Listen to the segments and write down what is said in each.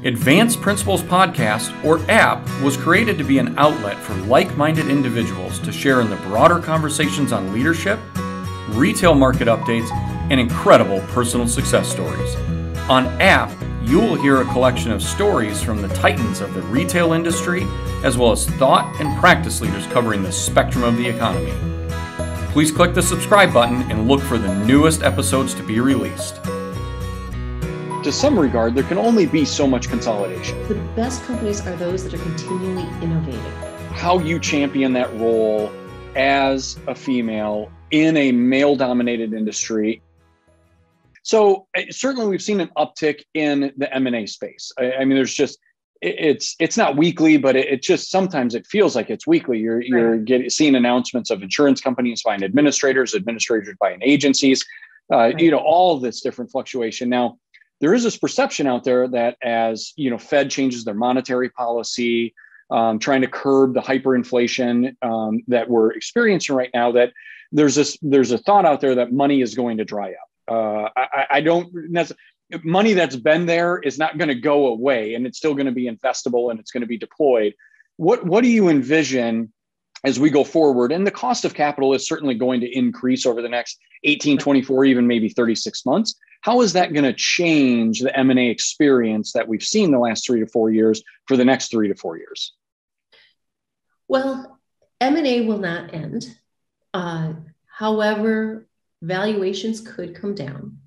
Advanced Principles Podcast, or app, was created to be an outlet for like-minded individuals to share in the broader conversations on leadership, retail market updates, and incredible personal success stories. On app, you will hear a collection of stories from the titans of the retail industry, as well as thought and practice leaders covering the spectrum of the economy. Please click the subscribe button and look for the newest episodes to be released. To some regard, there can only be so much consolidation. The best companies are those that are continually innovating. How you champion that role as a female in a male-dominated industry. So certainly we've seen an uptick in the M&A space. I mean, there's just, it's not weekly, but it just, sometimes it feels like it's weekly. You're seeing announcements of insurance companies buying administrators buying agencies, all of this different fluctuation. Now, there is this perception out there that as, Fed changes their monetary policy, trying to curb the hyperinflation that we're experiencing right now, that there's a thought out there that money is going to dry up. I don't necessarily, money that's been there is not going to go away, and it's still going to be investable and it's going to be deployed. What do you envision as we go forward? And the cost of capital is certainly going to increase over the next 18, 24, even maybe 36 months. How is that going to change the M&A experience that we've seen the last 3 to 4 years for the next 3 to 4 years? Well, M&A will not end. However, valuations could come down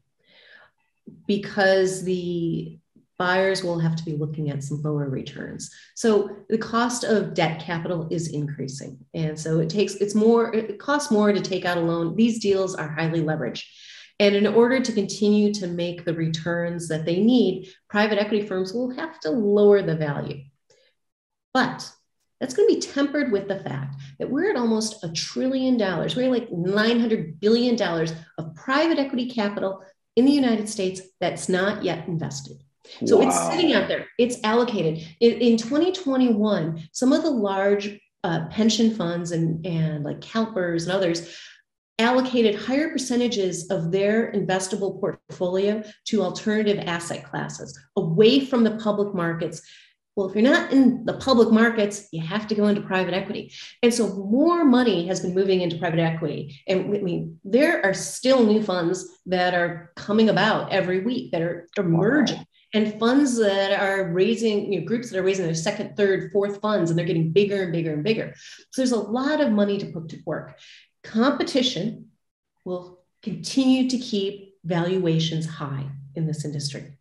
because the buyers will have to be looking at some lower returns. So the cost of debt capital is increasing. And so it costs more to take out a loan. These deals are highly leveraged. And in order to continue to make the returns that they need, private equity firms will have to lower the value. But that's going to be tempered with the fact that we're at almost $1 trillion. We're like $900 billion of private equity capital in the United States that's not yet invested. So It's sitting out there. It's allocated. In 2021, some of the large pension funds and like CalPERS and others allocated higher percentages of their investable portfolio to alternative asset classes, away from the public markets. Well, if you're not in the public markets, you have to go into private equity. And so more money has been moving into private equity. And I mean, there are still new funds that are coming about every week that are emerging. And funds that are raising, groups that are raising their second, third, fourth funds, and they're getting bigger and bigger and bigger. So there's a lot of money to put to work. Competition will continue to keep valuations high in this industry.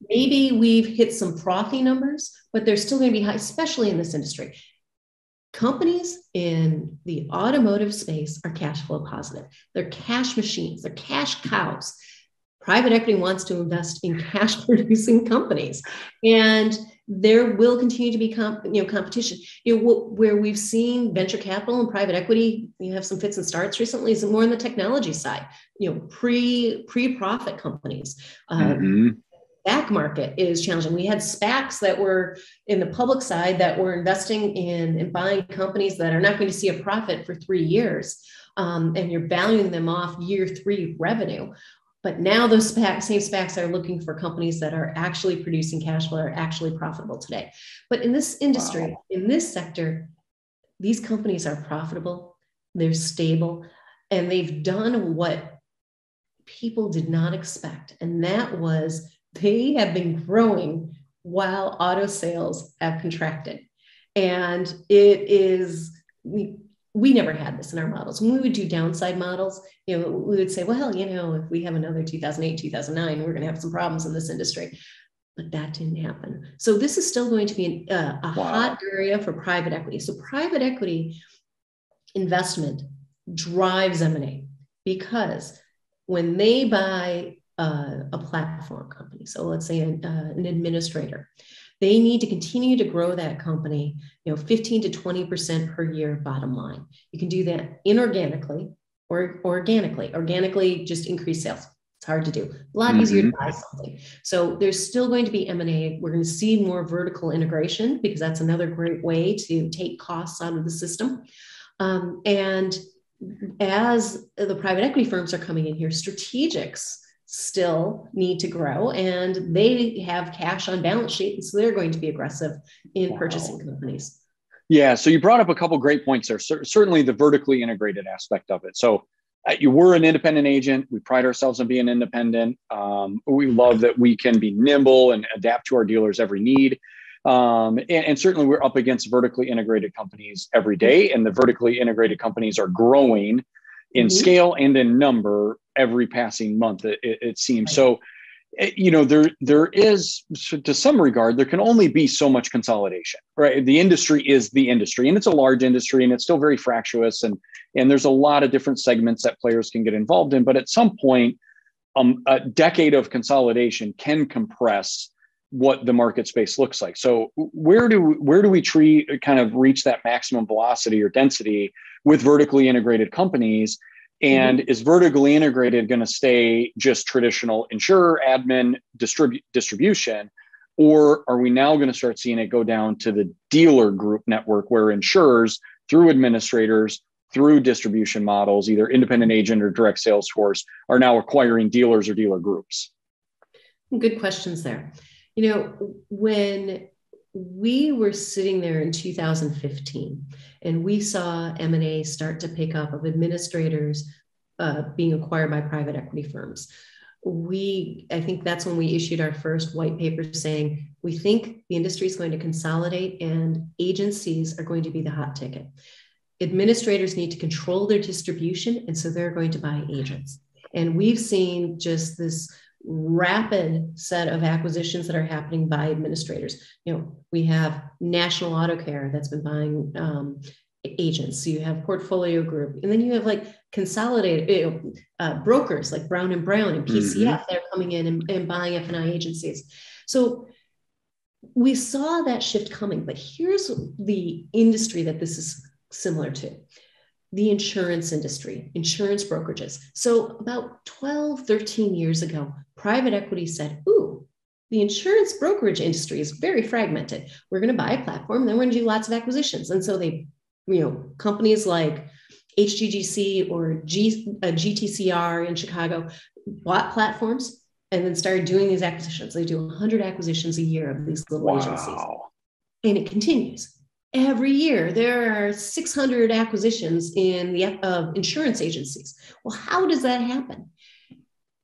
Maybe we've hit some frothy numbers, but they're still going to be high, especially in this industry. Companies in the automotive space are cash flow positive. They're cash machines. They're cash cows. Private equity wants to invest in cash producing companies, and there will continue to be competition. Where we've seen venture capital and private equity, you have some fits and starts recently, is more on the technology side. Pre-profit companies. SPAC market is challenging. We had SPACs that were in the public side that were investing in and buying companies that are not going to see a profit for 3 years, and you're valuing them off year 3 revenue. But now those same SPACs are looking for companies that are actually producing cash flow, are actually profitable today. But in this industry, in this sector, these companies are profitable, they're stable, and they've done what people did not expect. And that was they have been growing while auto sales have contracted. And it is, we never had this in our models. When we would do downside models, we would say, well, if we have another 2008, 2009, we're going to have some problems in this industry. But that didn't happen. So this is still going to be a hot area for private equity. So private equity investment drives M&A, because when they buy a platform company, so let's say an administrator, they need to continue to grow that company, 15 to 20% per year bottom line. You can do that inorganically or organically. Organically, just increase sales. It's hard to do. A lot easier to buy something. So there's still going to be M&A. We're going to see more vertical integration, because that's another great way to take costs out of the system. And as the private equity firms are coming in here, strategics still need to grow, and they have cash on balance sheet, and so they're going to be aggressive in purchasing companies. Yeah, so you brought up a couple great points there. Certainly the vertically integrated aspect of it. So you were an independent agent. We pride ourselves on being independent. We love that we can be nimble and adapt to our dealers' every need. And certainly we're up against vertically integrated companies every day, and the vertically integrated companies are growing in scale and in number every passing month, it seems. So, there is, to some regard, there can only be so much consolidation, right? The industry is the industry, and it's a large industry, and it's still very fractious, and there's a lot of different segments that players can get involved in. But at some point, a decade of consolidation can compress what the market space looks like. So where do we kind of reach that maximum velocity or density with vertically integrated companies? And is vertically integrated going to stay just traditional insurer, admin, distribution? Or are we now going to start seeing it go down to the dealer group network, where insurers, through administrators, through distribution models, either independent agent or direct sales force, are now acquiring dealers or dealer groups? Good questions there. When we were sitting there in 2015 and we saw M&A start to pick up of administrators being acquired by private equity firms, I think that's when we issued our first white paper saying, we think the industry is going to consolidate and agencies are going to be the hot ticket. Administrators need to control their distribution, and so they're going to buy agents. And we've seen just this rapid set of acquisitions that are happening by administrators. We have National Auto Care that's been buying agents. So you have Portfolio Group, and then you have like consolidated brokers like Brown and Brown and PCF. They're coming in and buying F&I agencies. So we saw that shift coming, but here's the industry that this is similar to. The insurance industry, insurance brokerages. So about 12, 13 years ago, private equity said, ooh, the insurance brokerage industry is very fragmented. We're going to buy a platform, and then we're going to do lots of acquisitions. And so they, companies like HGGC or GTCR in Chicago bought platforms and then started doing these acquisitions. They do 100 acquisitions a year of these little agencies. And it continues. Every year, there are 600 acquisitions in the insurance agencies. Well, how does that happen?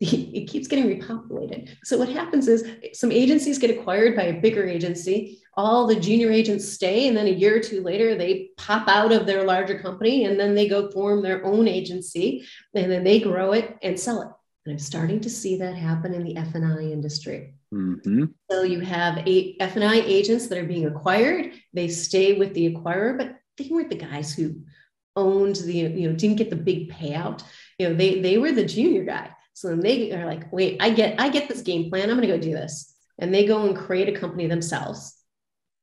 It keeps getting repopulated. So what happens is some agencies get acquired by a bigger agency. All the junior agents stay, and then a year or two later, they pop out of their larger company, and then they go form their own agency, and then they grow it and sell it. And I'm starting to see that happen in the F&I industry. So you have F&I agents that are being acquired. They stay with the acquirer, but they weren't the guys who owned didn't get the big payout. They were the junior guy. So then they are like, wait, I get this game plan. I'm going to go do this. And they go and create a company themselves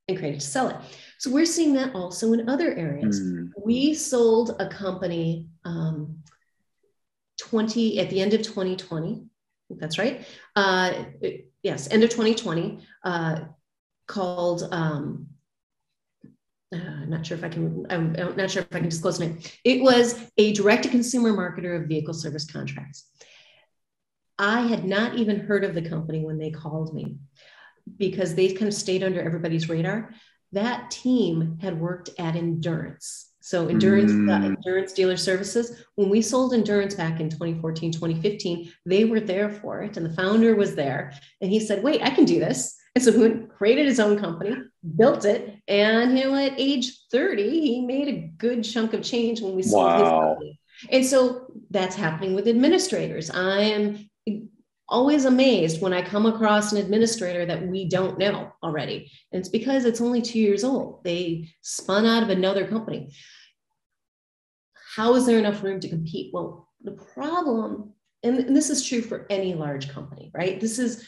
and create it to sell it. So we're seeing that also in other areas. We sold a company at the end of 2020. That's right. Yes, end of 2020, called, I'm not sure if I can disclose the name. It was a direct-to-consumer marketer of vehicle service contracts. I had not even heard of the company when they called me, because they kind of stayed under everybody's radar. That team had worked at Endurance. So Endurance Dealer Services. When we sold Endurance back in 2014, 2015, they were there for it. And the founder was there. And he said, wait, I can do this. And so he created his own company, built it. And at age 30, he made a good chunk of change when we sold his company. And so that's happening with administrators. I am always amazed when I come across an administrator that we don't know already. And it's because it's only 2 years old. They spun out of another company. How is there enough room to compete? Well, the problem, and this is true for any large company, right? This has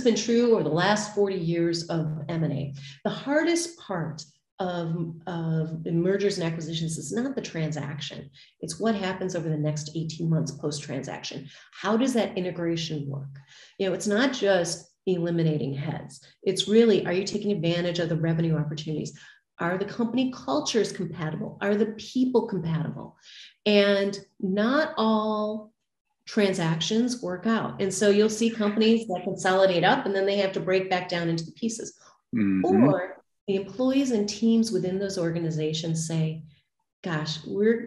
been true over the last 40 years of M&A. The hardest part of mergers and acquisitions is not the transaction. It's what happens over the next 18 months post-transaction. How does that integration work? It's not just eliminating heads. It's really, are you taking advantage of the revenue opportunities? Are the company cultures compatible? Are the people compatible? And not all transactions work out. And so you'll see companies that consolidate up and then they have to break back down into the pieces. Mm-hmm. Or the employees and teams within those organizations say, gosh,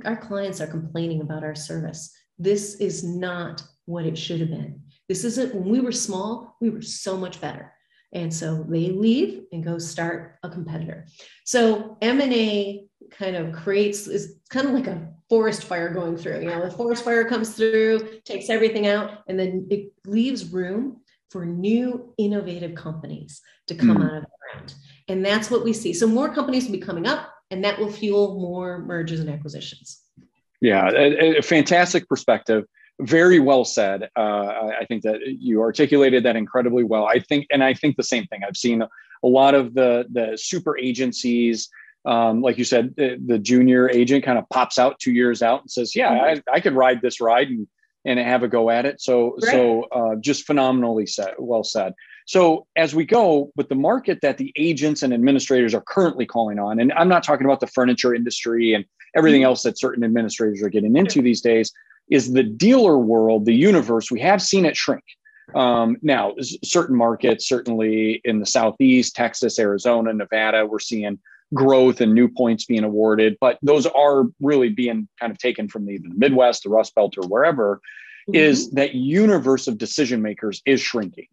our clients are complaining about our service. This is not what it should have been. This isn't, when we were small, we were so much better. And so they leave and go start a competitor. So M&A kind of is kind of like a forest fire going through. The forest fire comes through, takes everything out, and then it leaves room for new innovative companies to come out of the ground. And that's what we see. So more companies will be coming up, and that will fuel more mergers and acquisitions. Yeah, a fantastic perspective. Very well said. I think that you articulated that incredibly well. I think the same thing. I've seen a lot of the super agencies, like you said, the junior agent kind of pops out 2 years out and says, yeah, I could ride this ride and have a go at it. So just phenomenally well said. So as we go with the market that the agents and administrators are currently calling on, and I'm not talking about the furniture industry and everything else that certain administrators are getting into these days, is the dealer world, the universe. We have seen it shrink. Now, certain markets, certainly in the Southeast, Texas, Arizona, Nevada, we're seeing growth and new points being awarded, but those are really being kind of taken from either the Midwest, the Rust Belt, or wherever. Is that universe of decision makers is shrinking.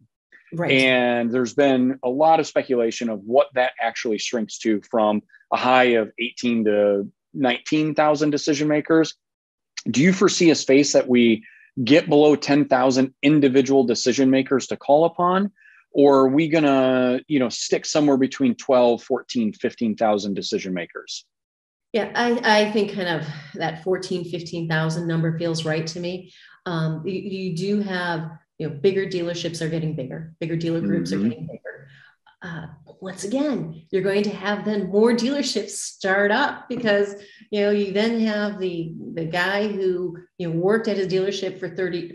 Right. And there's been a lot of speculation of what that actually shrinks to, from a high of 18 to 19,000 decision makers. Do you foresee a space that we get below 10,000 individual decision makers to call upon? Or are we going to, stick somewhere between 12, 14, 15,000 decision makers? Yeah, I think kind of that 14, 15,000 number feels right to me. You do have, bigger dealerships are getting bigger dealer groups are getting bigger. Once again, you're going to have then more dealerships start up because, you then have the guy who, worked at his dealership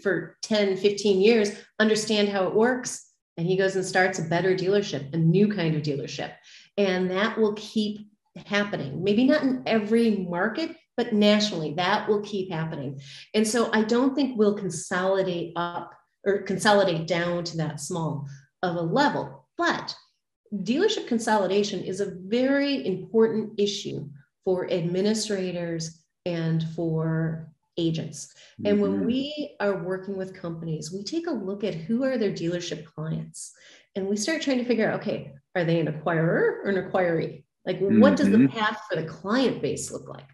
for 10, 15 years, understand how it works. And he goes and starts a better dealership, a new kind of dealership. And that will keep happening. Maybe not in every market, but nationally, that will keep happening. And so I don't think we'll consolidate up or consolidate down to that small of a level. But dealership consolidation is a very important issue for administrators and for agents. And when we are working with companies, we take a look at who are their dealership clients. And we start trying to figure out, okay, are they an acquirer or an acquiree? Like, what does the path for the client base look like?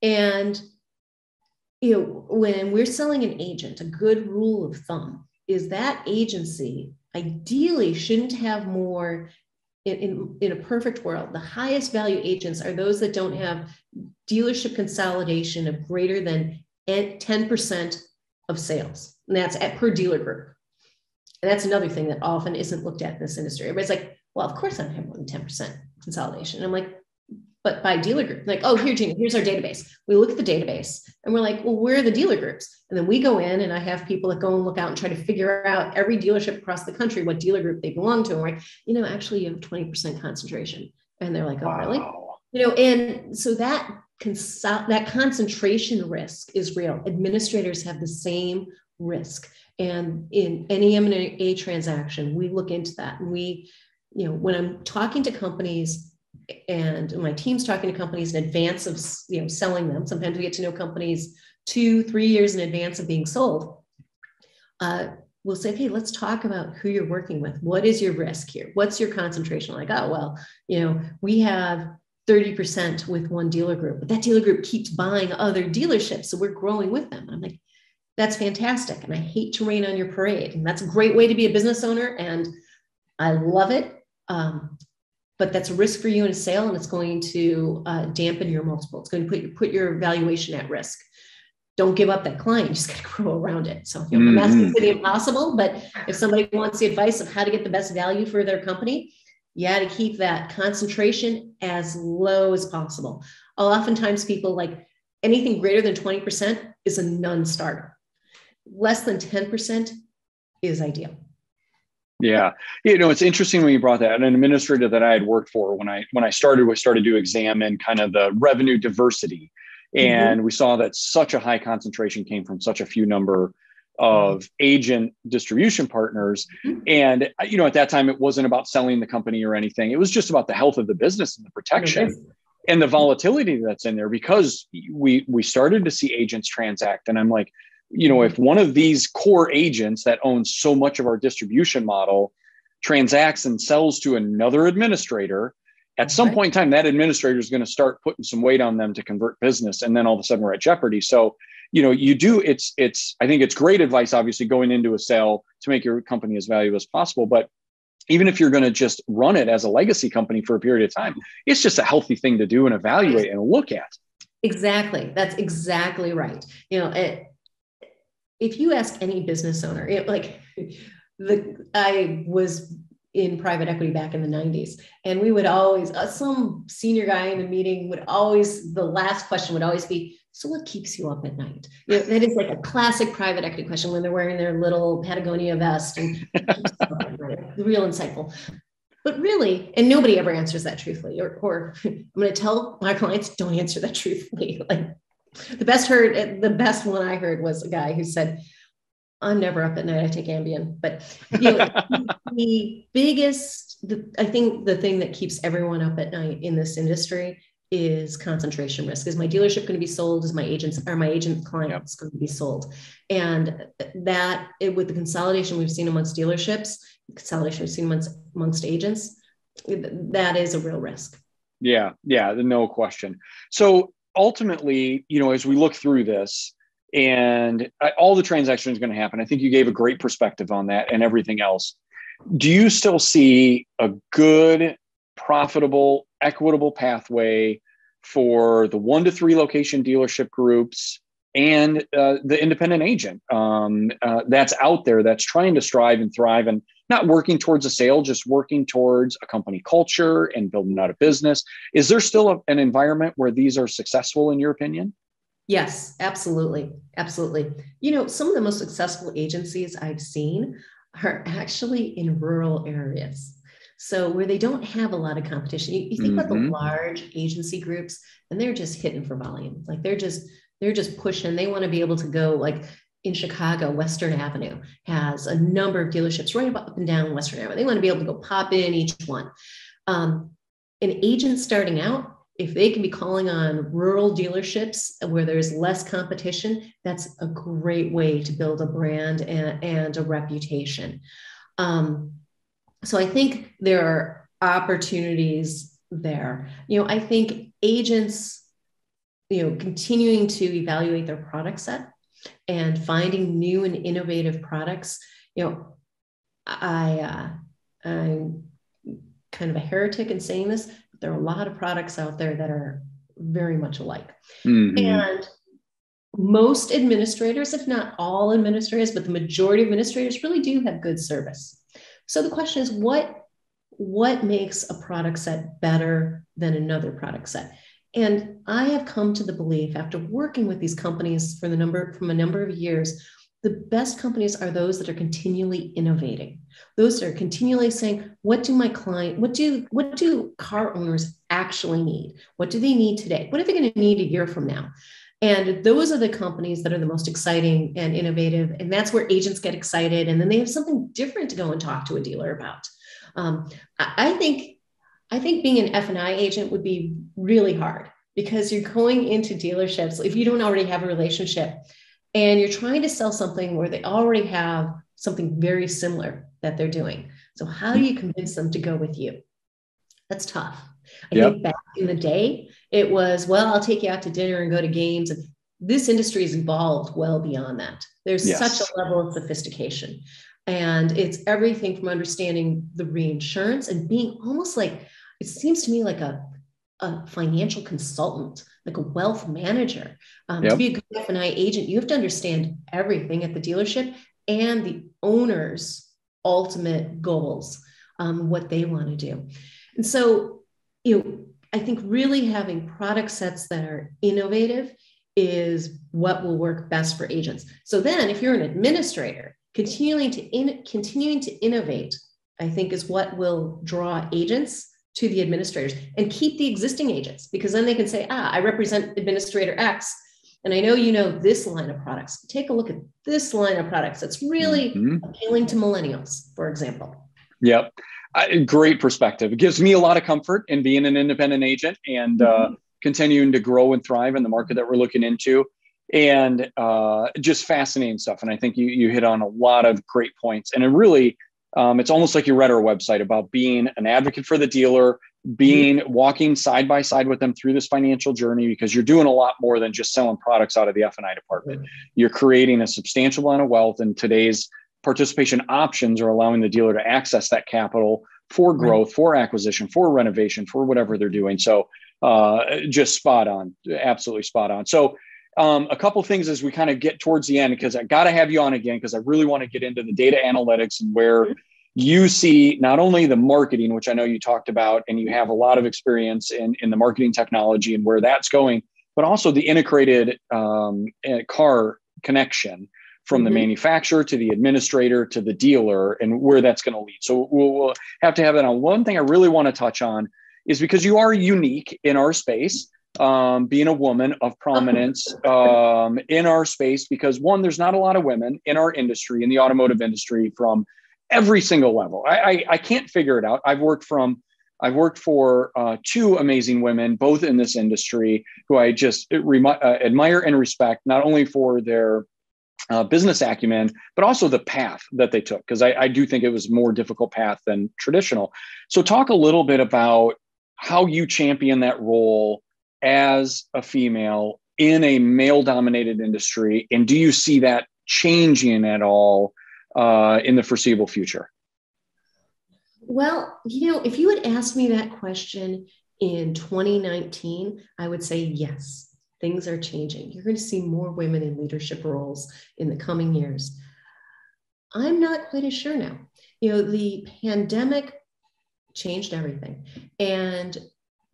And, when we're selling an agent, a good rule of thumb is that agency ideally shouldn't have more. In a perfect world, the highest value agents are those that don't have dealership consolidation of greater than 10% of sales. And that's per dealer group. And that's another thing that often isn't looked at in this industry. Everybody's like, well, of course I don't have more than 10% consolidation. And I'm like, but by dealer group, like, oh, here, Gina, here's our database. We look at the database and we're like, well, where are the dealer groups? And then we go in and I have people that go and look out and try to figure out every dealership across the country, what dealer group they belong to. And we're like, actually you have 20% concentration. And they're like, oh, really? And so that concentration risk is real. Administrators have the same risk. And in any M&A transaction, we look into that. And we, when I'm talking to companies, and my team's talking to companies in advance of selling them. Sometimes we get to know companies 2-3 years in advance of being sold. We'll say, okay, let's talk about who you're working with. What is your risk here? What's your concentration? Like, oh, well, we have 30% with one dealer group, but that dealer group keeps buying other dealerships. So we're growing with them. And I'm like, that's fantastic. And I hate to rain on your parade. And that's a great way to be a business owner. And I love it. But that's a risk for you in a sale, and it's going to dampen your multiple. It's going to put your valuation at risk. Don't give up that client. You just got to grow around it. So I'm not saying it's impossible, but if somebody wants the advice of how to get the best value for their company, you got to keep that concentration as low as possible. Oftentimes people like anything greater than 20% is a non-starter. Less than 10% is ideal. Yeah. It's interesting when you brought that. An administrator that I had worked for when I started, we started to examine kind of the revenue diversity. And we saw that such a high concentration came from such a few number of agent distribution partners. And, at that time, it wasn't about selling the company or anything. It was just about the health of the business and the protection and the volatility that's in there, because we started to see agents transact. And I'm like, if one of these core agents that owns so much of our distribution model transacts and sells to another administrator, at some point in time, that administrator is going to start putting some weight on them to convert business. And then all of a sudden we're at jeopardy. So, I think it's great advice, obviously, going into a sale to make your company as valuable as possible. But even if you're going to just run it as a legacy company for a period of time, it's just a healthy thing to do and evaluate and look at. Exactly. That's exactly right. If you ask any business owner, I was in private equity back in the 90s, and we would always, some senior guy in the meeting the last question would always be, so what keeps you up at night? That is like a classic private equity question when they're wearing their little Patagonia vest and real insightful. But really, and nobody ever answers that truthfully, or I'm going to tell my clients, don't answer that truthfully. Like the best one I heard was a guy who said, I'm never up at night, I take Ambien. But I think the thing that keeps everyone up at night in this industry is concentration risk. Is my dealership going to be sold? Is my agent clients going to be sold? And that with the consolidation we've seen amongst dealerships, consolidation we've seen amongst agents, that is a real risk. Yeah, no question. So ultimately, as we look through this and all the transactions are going to happen, I think you gave a great perspective on that and everything else. Do you still see a good, profitable, equitable pathway for the 1 to 3 location dealership groups and the independent agent that's out there, that's trying to strive and thrive and not working towards a sale, just working towards a company culture and building out a business? Is there still an environment where these are successful, in your opinion? Yes, absolutely. Absolutely. Some of the most successful agencies I've seen are actually in rural areas. So where they don't have a lot of competition. You think about the large agency groups, and they're just hitting for volume. Like they're just pushing. They want to be able to go, like in Chicago, Western Avenue has a number of dealerships right up and down Western Avenue. They want to be able to go pop in each one. An agent starting out, if they can be calling on rural dealerships where there's less competition, that's a great way to build a brand and a reputation. So I think there are opportunities there. I think agents, continuing to evaluate their product set and finding new and innovative products. I'm kind of a heretic in saying this, but there are a lot of products out there that are very much alike. And most administrators, if not all administrators, but the majority of administrators really do have good service. So the question is, what makes a product set better than another product set? And I have come to the belief, after working with these companies from a number of years, the best companies are those that are continually innovating. Those that are continually saying, what do car owners actually need? What do they need today? What are they going to need a year from now? And those are the companies that are the most exciting and innovative. And that's where agents get excited. And then they have something different to go and talk to a dealer about. I think being an F&I agent would be really hard, because you're going into dealerships, if you don't already have a relationship, and you're trying to sell something where they already have something very similar that they're doing. So how do you convince them to go with you? That's tough. I think back in the day, it was, well, I'll take you out to dinner and go to games. And this industry has evolved well beyond that. There's such a level of sophistication. And it's everything from understanding the reinsurance and being almost like, it seems to me like a financial consultant, like a wealth manager. To be a good F&I agent, you have to understand everything at the dealership and the owner's ultimate goals, what they want to do. And so, I think really having product sets that are innovative is what will work best for agents. So then if you're an administrator, continuing to innovate, I think is what will draw agents to the administrators and keep the existing agents, because then they can say, I represent administrator X. And I know you know this line of products. Take a look at this line of products that's really appealing to millennials, for example. Yep. Great perspective. It gives me a lot of comfort in being an independent agent and continuing to grow and thrive in the market that we're looking into. And just fascinating stuff. And I think you hit on a lot of great points. And it really, it's almost like you read our website about being an advocate for the dealer, walking side by side with them through this financial journey, because you're doing a lot more than just selling products out of the F&I department. You're creating a substantial amount of wealth, and today's participation options are allowing the dealer to access that capital for growth, for acquisition, for renovation, for whatever they're doing. So just spot on, absolutely spot on. So a couple of things as we kind of get towards the end, because I got to have you on again, because I really want to get into the data analytics and where you see not only the marketing, which I know you talked about, and you have a lot of experience in the marketing technology and where that's going, but also the integrated car connection from the manufacturer to the administrator to the dealer and where that's going to lead. So we'll have to have that on. One thing I really want to touch on is because you are unique in our space, being a woman of prominence in our space, because one, there's not a lot of women in our industry, in the automotive industry, from every single level. I can't figure it out. I've worked for two amazing women, both in this industry, who I just admire and respect, not only for their business acumen, but also the path that they took, because I do think it was a more difficult path than traditional. So talk a little bit about how you champion that role as a female in a male-dominated industry, and do you see that changing at all in the foreseeable future? Well, if you had asked me that question in 2019, I would say yes, things are changing. You're going to see more women in leadership roles in the coming years. I'm not quite as sure now. The pandemic changed everything. And,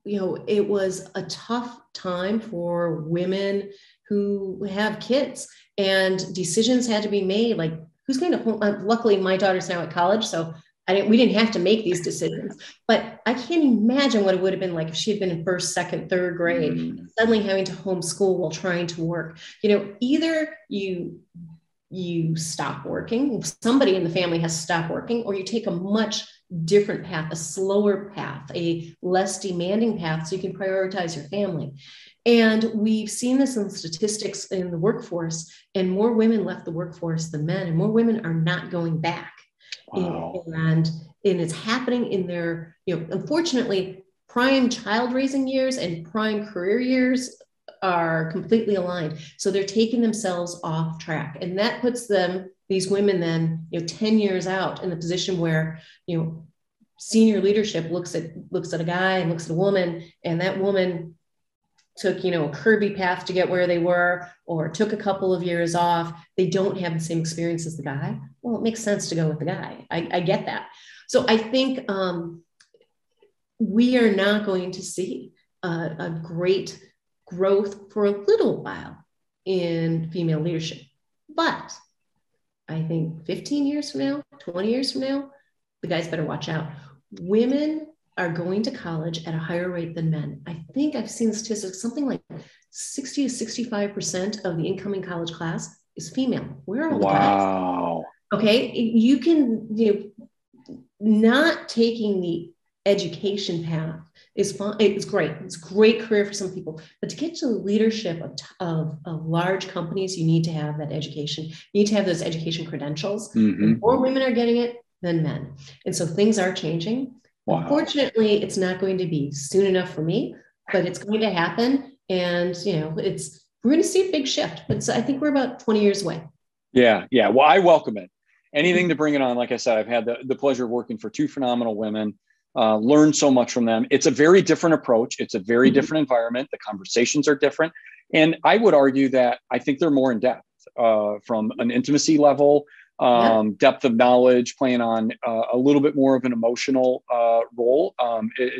it was a tough time for women who have kids, and decisions had to be made, like who's going to luckily my daughter's now at college, so we didn't have to make these decisions, but I can't imagine what it would have been like if she had been in first, second, third grade, suddenly having to homeschool while trying to work. Either you stop working, somebody in the family has to stop working, or you take a much different path, a slower path, a less demanding path, so you can prioritize your family. And we've seen this in statistics in the workforce, and more women left the workforce than men, and more women are not going back. Wow. And it's happening in their, unfortunately, prime child raising years and prime career years are completely aligned. So they're taking themselves off track. And that puts these women then, 10 years out in the position where, senior leadership looks at a guy and looks at a woman, and that woman took, a curvy path to get where they were, or took a couple of years off. They don't have the same experience as the guy. Well, it makes sense to go with the guy. I get that. So I think we are not going to see a great growth for a little while in female leadership. But I think 15 years from now, 20 years from now, the guys better watch out. Women are going to college at a higher rate than men. I think I've seen statistics, something like 60 to 65% of the incoming college class is female. Where are all the guys? Okay, you can, not taking the education path is fun. It's great. It's a great career for some people, but to get to the leadership of large companies, you need to have that education. You need to have those education credentials. And more women are getting it than men. And so things are changing. Wow. Unfortunately, it's not going to be soon enough for me, but it's going to happen. And, we're going to see a big shift. But I think we're about 20 years away. Yeah. Well, I welcome it. Anything to bring it on. Like I said, I've had the pleasure of working for two phenomenal women, learned so much from them. It's a very different approach. It's a very different environment. The conversations are different. And I would argue that I think they're more in depth from an intimacy level, depth of knowledge, playing on a little bit more of an emotional role.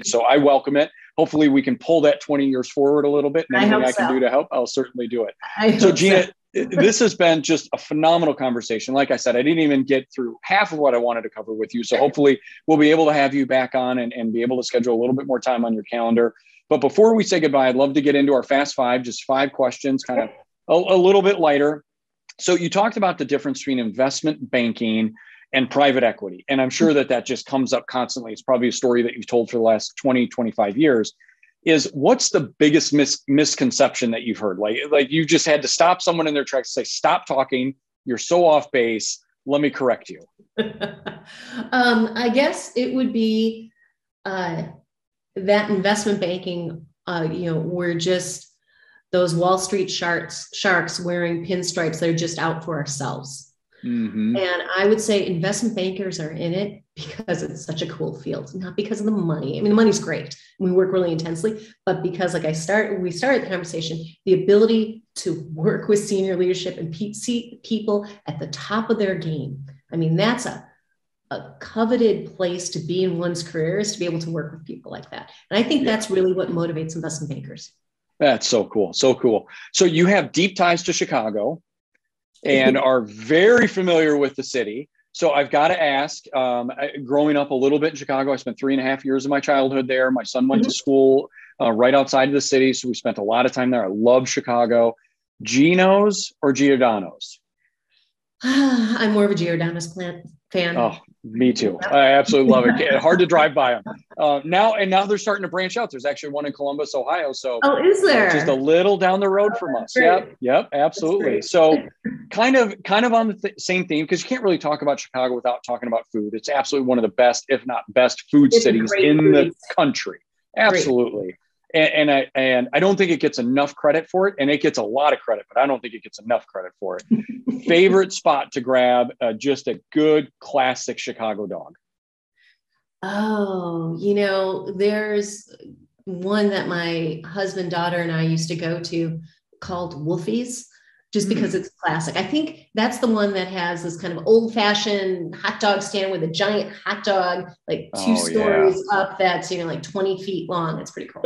So I welcome it. Hopefully we can pull that 20 years forward a little bit. And anything I can do to help, I'll certainly do it. So Gina, this has been just a phenomenal conversation. Like I said, I didn't even get through half of what I wanted to cover with you. So hopefully we'll be able to have you back on and be able to schedule a little bit more time on your calendar. But before we say goodbye, I'd love to get into our Fast Five, just 5 questions, kind of a little bit lighter. So you talked about the difference between investment banking and private equity. And I'm sure that just comes up constantly. It's probably a story that you've told for the last 20, 25 years. Is what's the biggest misconception that you've heard? Like you just had to stop someone in their tracks and say, stop talking. You're so off base. Let me correct you. I guess it would be that investment banking, we're just those Wall Street sharks wearing pinstripes that are just out for ourselves. Mm-hmm. And I would say investment bankers are in it because it's such a cool field, not because of the money. I mean, the money's great. We work really intensely, but because we started the conversation, the ability to work with senior leadership and see people at the top of their game. I mean, that's a coveted place to be in one's career, is to be able to work with people like that. And I think that's really what motivates investment bankers. That's so cool. So cool. So you have deep ties to Chicago and are very familiar with the city. So I've got to ask, growing up a little bit in Chicago, I spent 3.5 years of my childhood there. My son went to school right outside of the city. So we spent a lot of time there. I love Chicago. Ginos or Giordano's? I'm more of a Giordano's fan. Oh, me too. I absolutely love it. Hard to drive by them. Now they're starting to branch out. There's actually one in Columbus, Ohio. So is there? Just a little down the road from us. Yep, absolutely. So kind of on the same theme, because you can't really talk about Chicago without talking about food. It's absolutely one of the best, if not best, food cities in the country. Absolutely. And I don't think it gets enough credit for it, and it gets a lot of credit, but I don't think it gets enough credit for it. Favorite spot to grab just a good classic Chicago dog? Oh, there's one that my husband, daughter, and I used to go to called Wolfie's, just because it's classic. I think that's the one that has this kind of old-fashioned hot dog stand with a giant hot dog, like two stories up, that's, like 20 feet long. It's pretty cool.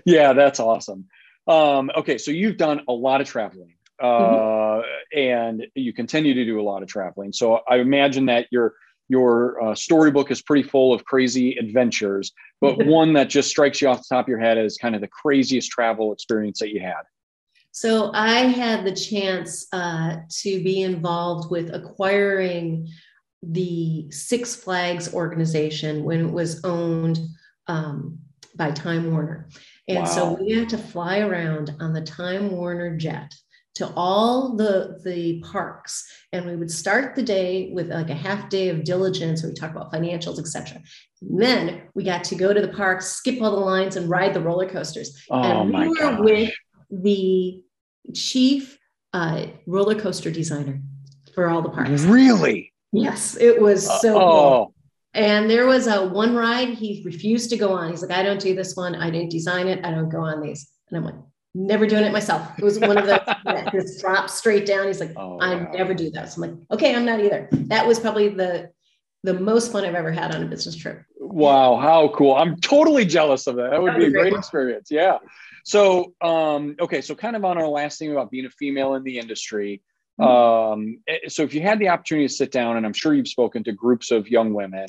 Yeah, that's awesome. Okay, so you've done a lot of traveling, and you continue to do a lot of traveling. So I imagine that your storybook is pretty full of crazy adventures, but one that just strikes you off the top of your head as kind of the craziest travel experience that you had. So I had the chance to be involved with acquiring the Six Flags organization when it was owned by Time Warner. And so we had to fly around on the Time Warner jet to all the parks. And we would start the day with like a half day of diligence where we talk about financials, etc. Then we got to go to the parks, skip all the lines, and ride the roller coasters. And we were with the chief roller coaster designer for all the parks. Really? Yes, it was so cool. And there was one ride he refused to go on. He's like, I don't do this one. I didn't design it. I don't go on these. And I'm like, never doing it myself. It was one of those that just dropped straight down. He's like, I never do that. So I'm like, okay, I'm not either. That was probably the most fun I've ever had on a business trip. Wow, how cool. I'm totally jealous of that. That would be a great experience. Yeah. So, okay. So kind of on our last thing about being a female in the industry. So if you had the opportunity to sit down, and I'm sure you've spoken to groups of young women,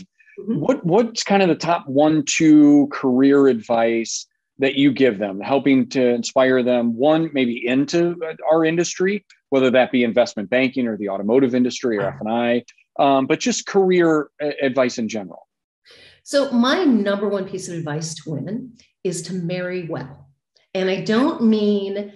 what's kind of the top 1-2 career advice that you give them, helping to inspire them, one, maybe into our industry, whether that be investment banking or the automotive industry or F&I, but just career advice in general? So my number one piece of advice to women is to marry well. And I don't mean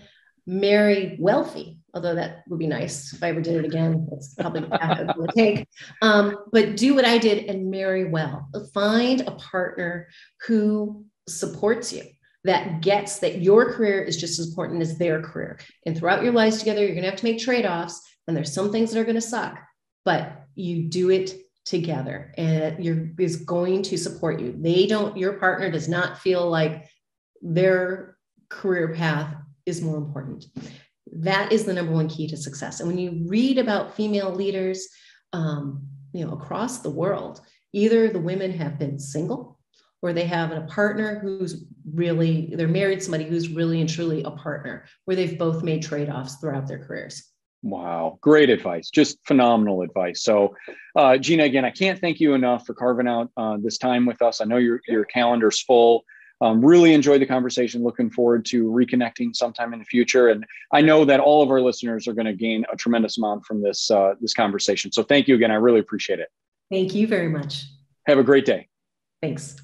marry wealthy, although that would be nice if I ever did it again. That's probably the path it would take. But do what I did and marry well. Find a partner who supports you, that gets that your career is just as important as their career. And throughout your lives together, you're going to have to make trade-offs, and there's some things that are going to suck, but you do it together, and is going to support you. Your partner does not feel like their career path is more important. That is the number one key to success. And when you read about female leaders, across the world, either the women have been single, or they have a partner they're married to somebody who's really and truly a partner, where they've both made trade-offs throughout their careers. Wow. Great advice. Just phenomenal advice. So, Gina, again, I can't thank you enough for carving out this time with us. I know your calendar's full. Really enjoyed the conversation. Looking forward to reconnecting sometime in the future. And I know that all of our listeners are going to gain a tremendous amount from this conversation. So thank you again. I really appreciate it. Thank you very much. Have a great day. Thanks.